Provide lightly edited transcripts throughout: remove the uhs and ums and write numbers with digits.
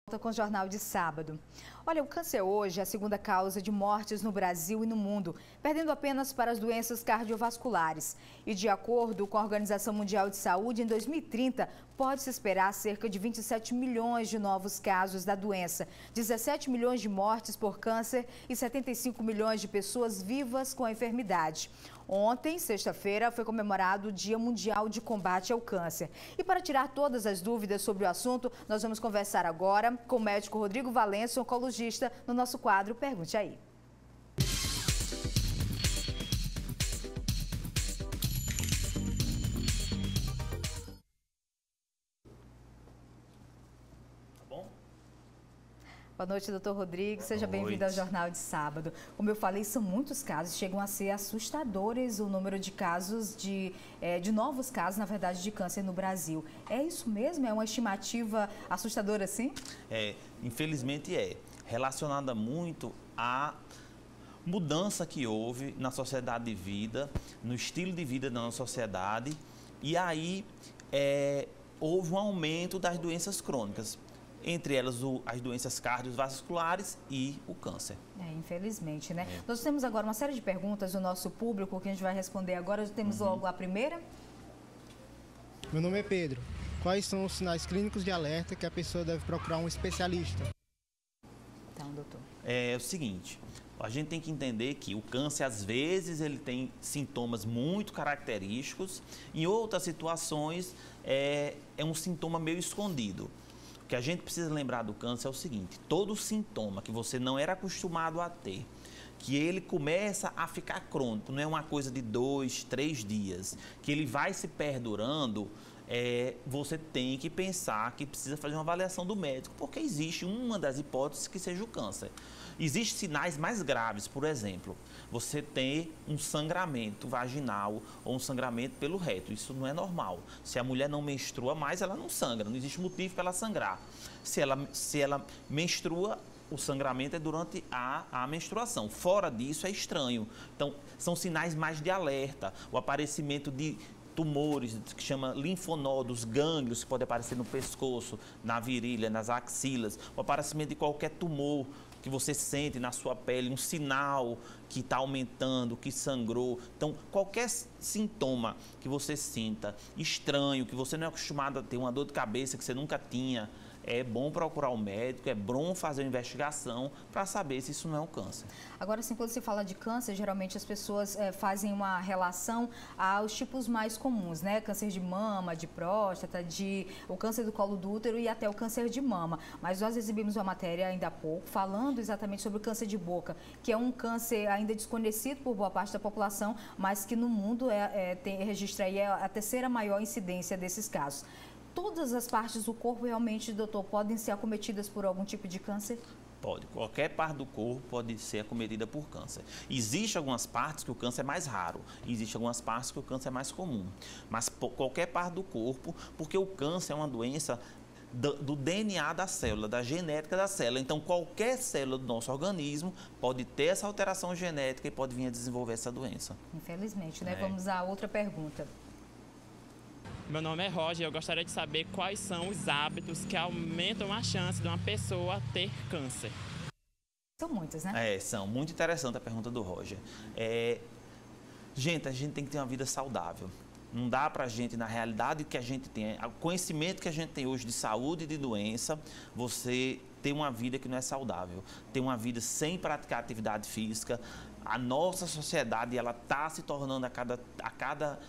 Volta com o Jornal de Sábado. Olha, o câncer hoje é a segunda causa de mortes no Brasil e no mundo, perdendo apenas para as doenças cardiovasculares. E de acordo com a Organização Mundial de Saúde, em 2030 pode-se esperar cerca de 27 milhões de novos casos da doença, 17 milhões de mortes por câncer e 75 milhões de pessoas vivas com a enfermidade. Ontem, sexta-feira, foi comemorado o Dia Mundial de Combate ao Câncer. E para tirar todas as dúvidas sobre o assunto, nós vamos conversar agora com o médico Rodrigo Valença, oncologista, no nosso quadro Pergunte Aí. Boa noite, doutor Rodrigo. Seja bem-vindo ao Jornal de Sábado. Como eu falei, são muitos casos, chegam a ser assustadores o número de casos, de novos casos, na verdade, de câncer no Brasil. É isso mesmo? É uma estimativa assustadora assim? Infelizmente é. Relacionada muito à mudança que houve na sociedade de vida, no estilo de vida da nossa sociedade. E aí houve um aumento das doenças crônicas. Entre elas as doenças cardiovasculares e o câncer. Infelizmente, né? Nós temos agora uma série de perguntas do nosso público que a gente vai responder agora. Temos logo a primeira. Meu nome é Pedro. Quais são os sinais clínicos de alerta que a pessoa deve procurar um especialista? Então, doutor. É o seguinte, a gente tem que entender que o câncer, às vezes, ele tem sintomas muito característicos. Em outras situações, é um sintoma meio escondido. O que a gente precisa lembrar do câncer é o seguinte: todo sintoma que você não era acostumado a ter, que ele começa a ficar crônico, não é uma coisa de 2, 3 dias, que ele vai se perdurando, você tem que pensar que precisa fazer uma avaliação do médico, porque existe uma das hipóteses que seja o câncer. Existem sinais mais graves, por exemplo, você ter um sangramento vaginal ou um sangramento pelo reto. Isso não é normal. Se a mulher não menstrua mais, ela não sangra, não existe motivo para ela sangrar. Se ela menstrua, o sangramento é durante a menstruação. Fora disso, é estranho. Então, são sinais mais de alerta. O aparecimento de tumores, que chama linfonodos, gânglios, que podem aparecer no pescoço, na virilha, nas axilas. O aparecimento de qualquer tumor que você sente na sua pele, um sinal que está aumentando, que sangrou. Então, qualquer sintoma que você sinta estranho, que você não é acostumado a ter, uma dor de cabeça que você nunca tinha, é bom procurar o médico, é bom fazer uma investigação para saber se isso não é um câncer. Agora, assim, quando se fala de câncer, geralmente as pessoas fazem uma relação aos tipos mais comuns, né? Câncer de mama, de próstata, o câncer do colo do útero e até o câncer de mama. Mas nós exibimos uma matéria ainda há pouco falando exatamente sobre o câncer de boca, que é um câncer ainda desconhecido por boa parte da população, mas que no mundo registra aí a terceira maior incidência desses casos. Todas as partes do corpo realmente, doutor, podem ser acometidas por algum tipo de câncer? Pode. Qualquer parte do corpo pode ser acometida por câncer. Existem algumas partes que o câncer é mais raro. Existem algumas partes que o câncer é mais comum. Mas qualquer parte do corpo, porque o câncer é uma doença do DNA da célula, da genética da célula. Então, qualquer célula do nosso organismo pode ter essa alteração genética e pode vir a desenvolver essa doença. Infelizmente, né? Vamos à outra pergunta. Meu nome é Roger e eu gostaria de saber quais são os hábitos que aumentam a chance de uma pessoa ter câncer. São muitos, né? São. Muito interessante a pergunta do Roger. Gente, a gente tem que ter uma vida saudável. Não dá pra gente, na realidade que a gente tem, o conhecimento que a gente tem hoje de saúde e de doença, você ter uma vida que não é saudável, ter uma vida sem praticar atividade física. A nossa sociedade, ela está se tornando a cada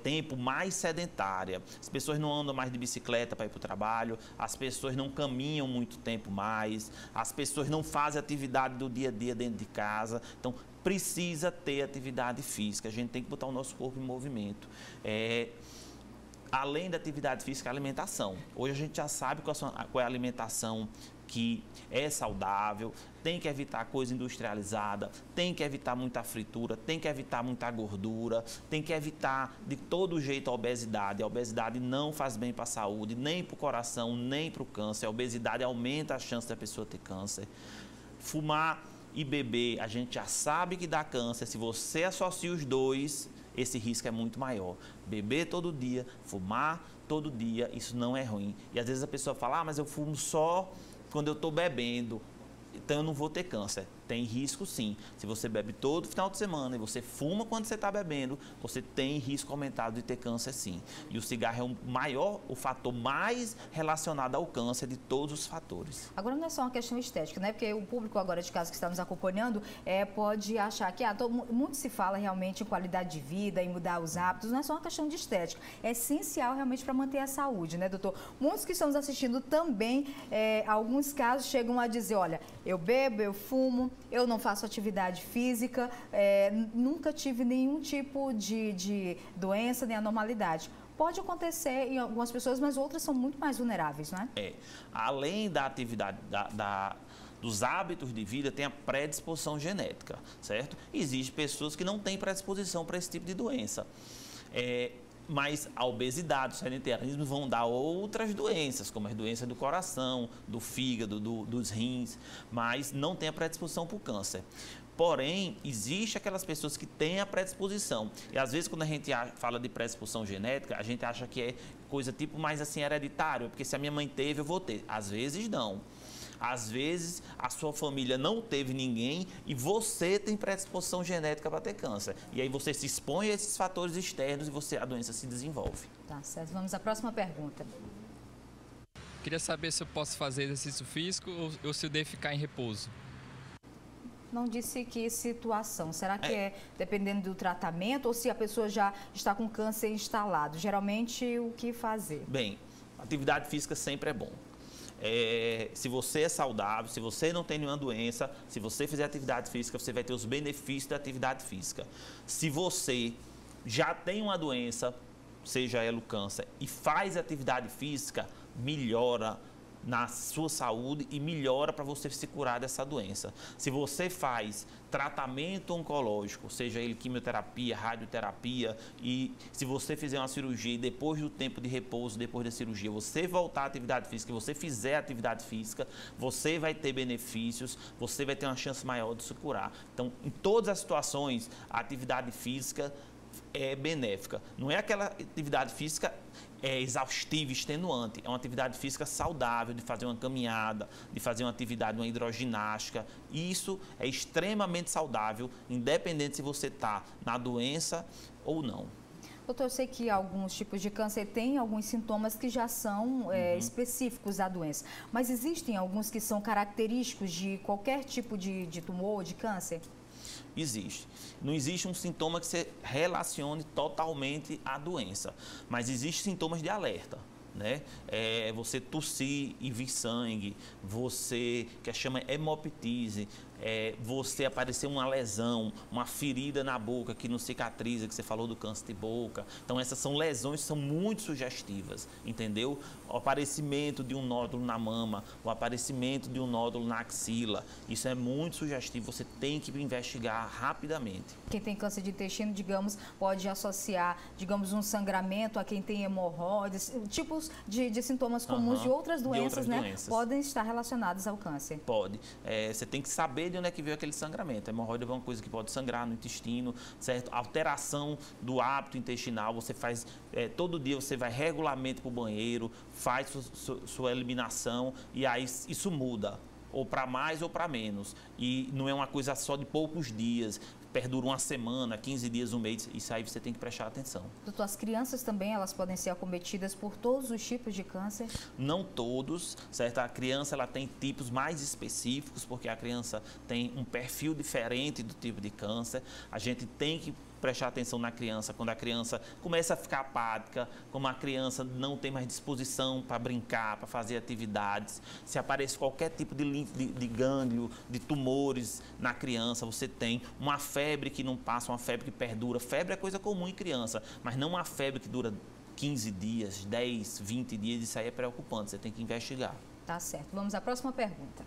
tempo mais sedentária. As pessoas não andam mais de bicicleta para ir para o trabalho, as pessoas não caminham muito tempo mais, as pessoas não fazem atividade do dia a dia dentro de casa. Então, precisa ter atividade física, a gente tem que botar o nosso corpo em movimento. Além da atividade física, a alimentação. Hoje a gente já sabe qual é a alimentação que é saudável, tem que evitar coisa industrializada, tem que evitar muita fritura, tem que evitar muita gordura, tem que evitar de todo jeito a obesidade. A obesidade não faz bem para a saúde, nem para o coração, nem para o câncer. A obesidade aumenta a chance da pessoa ter câncer. Fumar e beber, a gente já sabe que dá câncer. Se você associa os dois, esse risco é muito maior. Beber todo dia, fumar todo dia, isso não é ruim. E às vezes a pessoa fala, mas eu fumo só quando eu estou bebendo, então eu não vou ter câncer. Tem risco sim. Se você bebe todo final de semana e você fuma quando você está bebendo, você tem risco aumentado de ter câncer sim. E o cigarro é o fator mais relacionado ao câncer de todos os fatores. Agora não é só uma questão estética, né? Porque o público agora de casa que está nos acompanhando pode achar que muito se fala realmente em qualidade de vida, em mudar os hábitos, não é só uma questão de estética. É essencial realmente para manter a saúde, né, doutor? Muitos que estamos assistindo também, alguns casos chegam a dizer, olha, eu bebo, eu fumo, eu não faço atividade física, nunca tive nenhum tipo de doença nem anormalidade. Pode acontecer em algumas pessoas, mas outras são muito mais vulneráveis, não é? Além da atividade, dos hábitos de vida, tem a predisposição genética, certo? Existem pessoas que não têm predisposição para esse tipo de doença. Mas a obesidade, o sedentarismo vão dar outras doenças, como as doenças do coração, do fígado, dos rins, mas não tem a predisposição para o câncer. Porém, existe aquelas pessoas que têm a predisposição. E às vezes quando a gente fala de predisposição genética, a gente acha que é coisa tipo mais assim hereditário, porque se a minha mãe teve, eu vou ter. Às vezes não. Às vezes, a sua família não teve ninguém e você tem predisposição genética para ter câncer. E aí você se expõe a esses fatores externos e a doença se desenvolve. Tá certo. Vamos à próxima pergunta. Queria saber se eu posso fazer exercício físico ou se eu devo ficar em repouso. Não disse que situação. Será que dependendo do tratamento ou se a pessoa já está com câncer instalado? Geralmente, o que fazer? Bem, atividade física sempre é bom. Se você é saudável, se você não tem nenhuma doença, se você fizer atividade física, você vai ter os benefícios da atividade física. Se você já tem uma doença, seja ela o câncer, e faz atividade física, melhora na sua saúde e melhora para você se curar dessa doença. Se você faz tratamento oncológico, seja ele quimioterapia, radioterapia, e se você fizer uma cirurgia e depois do tempo de repouso, depois da cirurgia, você voltar à atividade física, você fizer atividade física, você vai ter benefícios, você vai ter uma chance maior de se curar. Então, em todas as situações, a atividade física é benéfica. Não é aquela atividade física exaustiva, extenuante. É uma atividade física saudável, de fazer uma caminhada, de fazer uma atividade, uma hidroginástica. Isso é extremamente saudável, independente se você está na doença ou não. Doutor, eu sei que alguns tipos de câncer têm alguns sintomas que já são específicos da doença, mas existem alguns que são característicos de qualquer tipo de tumor ou de câncer? Existe. Não existe um sintoma que se relacione totalmente à doença, mas existem sintomas de alerta, né? Você tossir e vir sangue, você, que chama hemoptise, você aparecer uma lesão, uma ferida na boca que não cicatriza, que você falou do câncer de boca. Então essas são lesões que são muito sugestivas, entendeu? O aparecimento de um nódulo na mama, o aparecimento de um nódulo na axila, isso é muito sugestivo, você tem que investigar rapidamente. Quem tem câncer de intestino, digamos, pode associar, digamos, um sangramento a quem tem hemorroidas, tipos de sintomas comuns de outras doenças, né? Podem estar relacionados ao câncer. Pode. Você tem que saber de onde é que veio aquele sangramento. A hemorroida é uma coisa que pode sangrar no intestino, certo? Alteração do hábito intestinal, você faz, todo dia você vai regularmente para o banheiro, faz sua eliminação e aí isso muda, ou para mais ou para menos. E não é uma coisa só de poucos dias, perdura uma semana, 15 dias, um mês, isso aí você tem que prestar atenção. Doutor, as crianças também, elas podem ser acometidas por todos os tipos de câncer? Não todos, certo? A criança, ela tem tipos mais específicos, porque a criança tem um perfil diferente do tipo de câncer. A gente tem que prestar atenção na criança, quando a criança começa a ficar apática, como a criança não tem mais disposição para brincar, para fazer atividades, se aparece qualquer tipo de gânglio, de tumores na criança, você tem uma febre que não passa, uma febre que perdura. Febre é coisa comum em criança, mas não uma febre que dura 15 dias, 10, 20 dias, isso aí é preocupante, você tem que investigar. Tá certo. Vamos à próxima pergunta.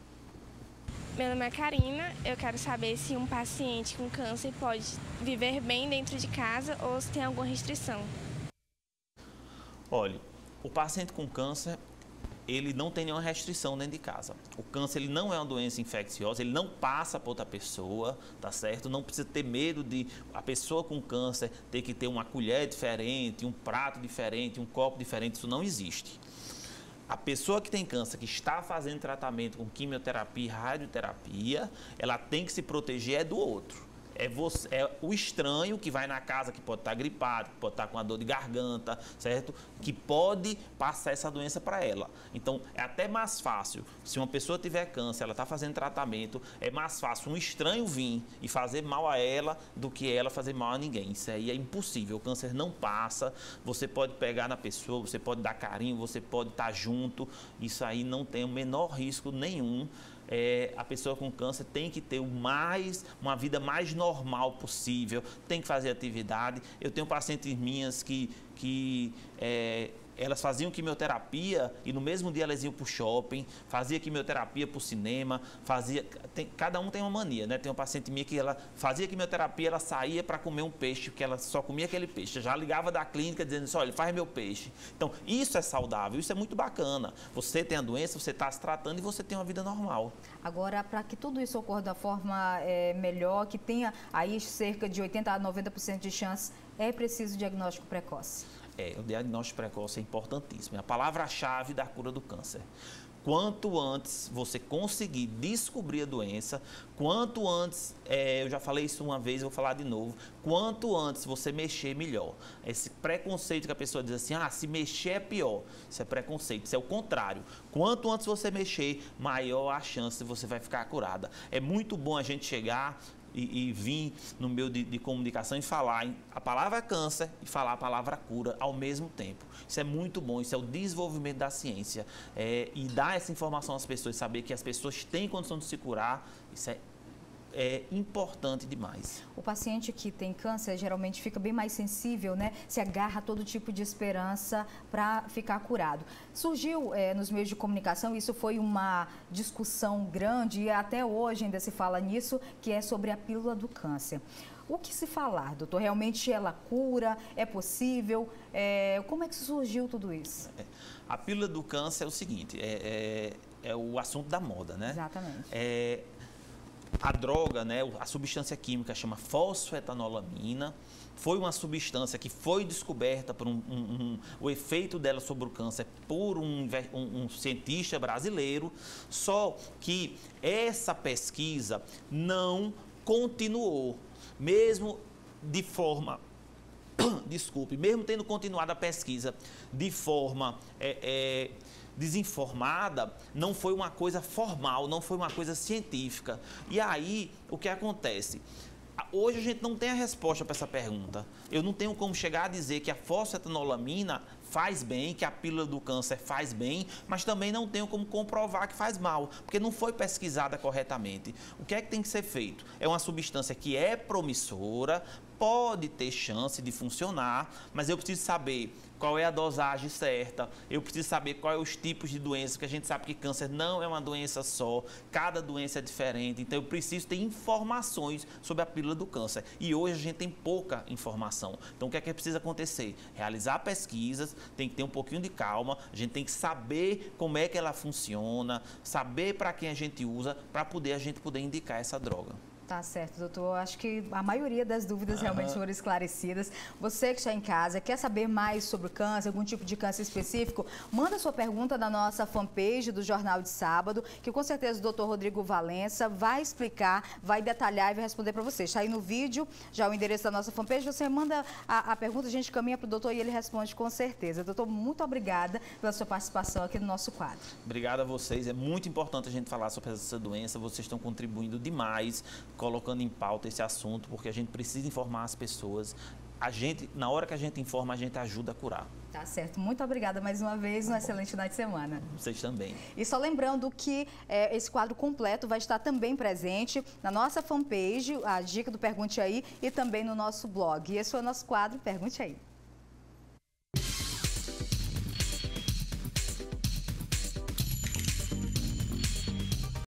Meu nome é Karina, eu quero saber se um paciente com câncer pode viver bem dentro de casa ou se tem alguma restrição. Olha, o paciente com câncer, ele não tem nenhuma restrição dentro de casa. O câncer, ele não é uma doença infecciosa, ele não passa para outra pessoa, tá certo? Não precisa ter medo de a pessoa com câncer ter que ter uma colher diferente, um prato diferente, um copo diferente, isso não existe. a pessoa que tem câncer, que está fazendo tratamento com quimioterapia e radioterapia, ela tem que se proteger do outro. É o estranho que vai na casa, que pode estar gripado, que pode estar com uma dor de garganta, certo? Que pode passar essa doença para ela. Então, é até mais fácil, se uma pessoa tiver câncer, ela está fazendo tratamento, é mais fácil um estranho vir e fazer mal a ela do que ela fazer mal a ninguém. Isso aí é impossível, o câncer não passa, você pode pegar na pessoa, você pode dar carinho, você pode estar junto, isso aí não tem o menor risco nenhum. A pessoa com câncer tem que ter uma vida mais normal possível, tem que fazer atividade. Eu tenho pacientes minhas que elas faziam quimioterapia e no mesmo dia elas iam para o shopping, fazia quimioterapia para o cinema, cada um tem uma mania, né? Tem uma paciente minha que ela fazia quimioterapia, ela saía para comer um peixe, porque ela só comia aquele peixe. Eu já ligava da clínica dizendo assim, olha, faz meu peixe. Então, isso é saudável, isso é muito bacana. Você tem a doença, você está se tratando e você tem uma vida normal. Agora, para que tudo isso ocorra da forma melhor, que tenha aí cerca de 80% a 90% de chance, é preciso diagnóstico precoce. O diagnóstico precoce é importantíssimo. É a palavra-chave da cura do câncer. Quanto antes você conseguir descobrir a doença, quanto antes, eu já falei isso uma vez, vou falar de novo, quanto antes você mexer, melhor. Esse preconceito que a pessoa diz assim, se mexer é pior, isso é preconceito, isso é o contrário. Quanto antes você mexer, maior a chance de você vai ficar curada. É muito bom a gente chegar e vir no meio de comunicação e falar a palavra câncer e falar a palavra cura ao mesmo tempo. Isso é muito bom, isso é o desenvolvimento da ciência. E dar essa informação às pessoas, saber que as pessoas têm condição de se curar, isso é importante demais. O paciente que tem câncer geralmente fica bem mais sensível, né? Se agarra a todo tipo de esperança para ficar curado. Surgiu nos meios de comunicação, isso foi uma discussão grande e até hoje ainda se fala nisso, que é sobre a pílula do câncer. O que se falar, doutor? Realmente ela cura? É possível? Como é que surgiu tudo isso? A pílula do câncer é o seguinte, é o assunto da moda, né? Exatamente. A droga, né, a substância química chama fosfetanolamina, foi uma substância que foi descoberta por o efeito dela sobre o câncer por um cientista brasileiro, só que essa pesquisa não continuou, mesmo de forma... Desculpe, mesmo tendo continuado a pesquisa de forma desinformada, não foi uma coisa formal, não foi uma coisa científica. E aí, o que acontece? Hoje a gente não tem a resposta para essa pergunta. Eu não tenho como chegar a dizer que a fosfetanolamina faz bem, que a pílula do câncer faz bem, mas também não tenho como comprovar que faz mal, porque não foi pesquisada corretamente. O que é que tem que ser feito? É uma substância que é promissora, pode ter chance de funcionar, mas eu preciso saber qual é a dosagem certa, eu preciso saber quais os tipos de doenças, porque a gente sabe que câncer não é uma doença só, cada doença é diferente, então eu preciso ter informações sobre a pílula do câncer. E hoje a gente tem pouca informação. Então o que é que precisa acontecer? Realizar pesquisas, tem que ter um pouquinho de calma, a gente tem que saber como é que ela funciona, saber para quem a gente usa, para a gente poder indicar essa droga. Tá certo, doutor. Acho que a maioria das dúvidas realmente foram esclarecidas. Você que está em casa, quer saber mais sobre o câncer, algum tipo de câncer específico, manda sua pergunta na nossa fanpage do Jornal de Sábado, que com certeza o doutor Rodrigo Valença vai explicar, vai detalhar e vai responder para você. Está aí no vídeo, já o endereço da nossa fanpage, você manda a pergunta, a gente caminha para o doutor e ele responde com certeza. Doutor, muito obrigada pela sua participação aqui no nosso quadro. Obrigado a vocês. É muito importante a gente falar sobre essa doença. Vocês estão contribuindo demais, colocando em pauta esse assunto, porque a gente precisa informar as pessoas. Na hora que a gente informa, a gente ajuda a curar. Tá certo. Muito obrigada mais uma vez. Um excelente final de semana. Vocês também. E só lembrando que esse quadro completo vai estar também presente na nossa fanpage, a dica do Pergunte Aí, e também no nosso blog. E esse foi o nosso quadro Pergunte Aí.